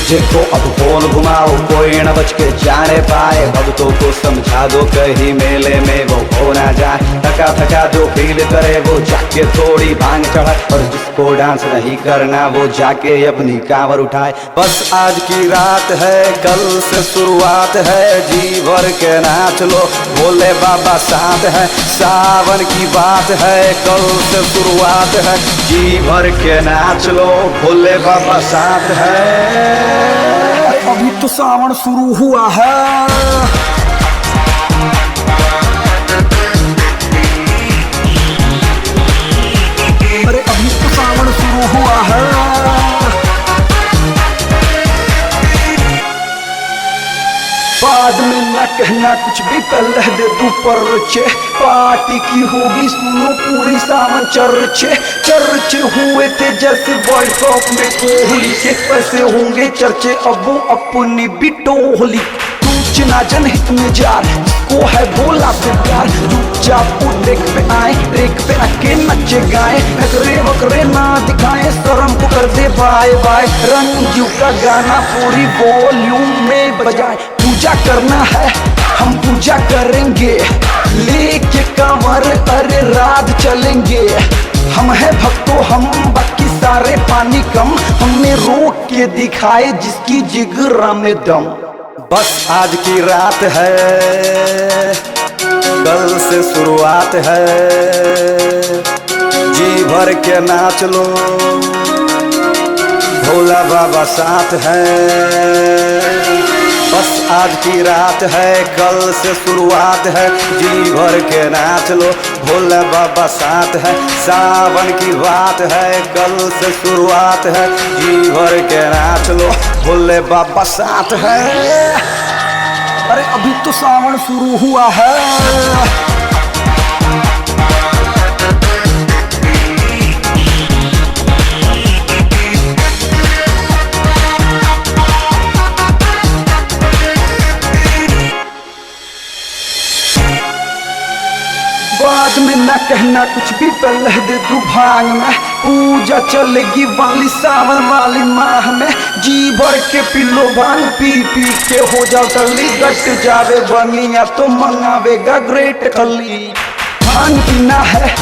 DJ को अब बोल घुमाओ, कोई न बच के जाने पाए। भक्तों को समझा दो कहीं मेले में वो हो ना जाए। थका थका जो फील करे वो जाके थोड़ी भांग चढ़ाए, और जिसको डांस नहीं करना वो जाके अपनी कांवर उठाए। बस आज की रात है, कल से शुरुआत है, जी भर के नाच लो, भोले बाबा साथ है। सावन की बात है, कल से शुरुआत है, जी भर के नाच लो, भोले बाबा साथ है। अभी तो सावन शुरू हुआ है, अरे अभी तो सावन शुरू हुआ है। बाद में ना कहना कुछ भी, पहले दे तू परचे। पार्टी की होगी सुनो पूरी सावन चर्चे। चर्चे हुए थे जैसे वर्ल्ड कप में कोहली के, वैसे होंगे चर्चे अब वो अपनी भी टोहली। तू ना जनहित में जार, जिसको है भोला से प्यार, चुपचाप ट्रेक पे आए, ट्रेक पे आके नचे गाए। नखरे वकरे ना दिखाए, शर्म को कर दे बाय बाय। रंजू का गाना पूरी वॉल्यूम में बजाए। पूजा करना है हम पूजा करेंगे, लेके कांवर अरे रात चलेंगे। हम है भक्तों हम, बाकी सारे पानी कम। हमने रोक के दिखाए जिसकी जिगरा में दम। बस आज की रात है, कल से शुरुआत है, जी भर के नाच लो, भोला बाबा साथ है। बस आज की रात है, कल से शुरुआत है, जी भर के नाच लो, भोला बाबा साथ है। सावन की बात है, कल से शुरुआत है, जी भर के नाच लो, भोले बाबा साथ है। अरे अभी तो सावन शुरू हुआ है, बाद में ना कहना कुछ भी, पहले दे तू भांग में। पूजा चलेगी वाली सावन वाली माह में, जी भर के पिलो भांग पी पी के हो जाओ टल्ली। गट जावे बनिया तो मंगावेगा ग्रेट खली। भांग पीना है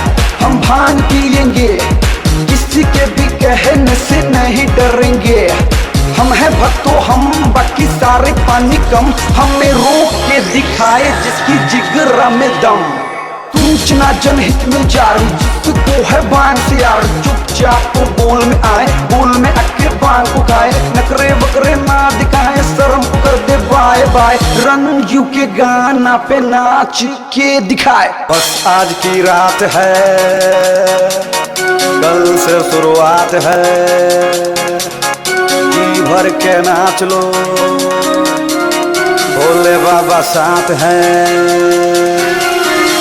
हम भांग पिएंगे, किसी के भी कहने से नहीं डरेंगे। हम है भक्तों हम, बाकी सारे पानी कम। हमें रोक के दिखाए जिसकी जिगरा में दम। सूचना जनहित में जारी, जिसको है बांग से यार, चुपचाप को बोल में आए, बोल में आके बांग को खाए। नखरे वकरे ना दिखाए, शर्म को कर दे बाय बाय। रंजू के गाना पे नाच के दिखाए। बस आज की रात है, कल से शुरुआत है, जी भर के नाच लो, भोले बाबा साथ है।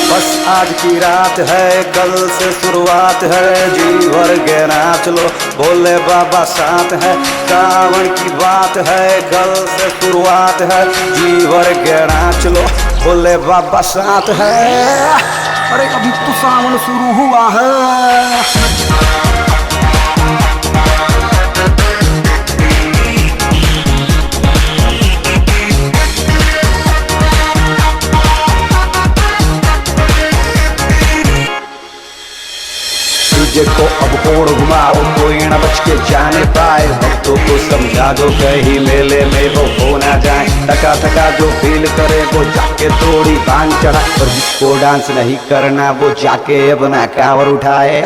बस आज की रात है, कल से शुरुआत है, जी भर के नाच लो, भोले बाबा साथ है। सावन की बात है, कल से शुरुआत है, जी भर के नाच लो, भोले बाबा साथ है। अरे अभी तो सावन शुरू हुआ है, डीजे को अब होड़ घुमाओ, कोई न बच के जाने पाए। भक्तों को समझा दो कहीं मेले में वो हो ना जाए। थका थका जो फील करे वो जाके थोड़ी भांग चढ़ाए, और जिसको डांस नहीं करना वो जाके अपना कांवर उठाए।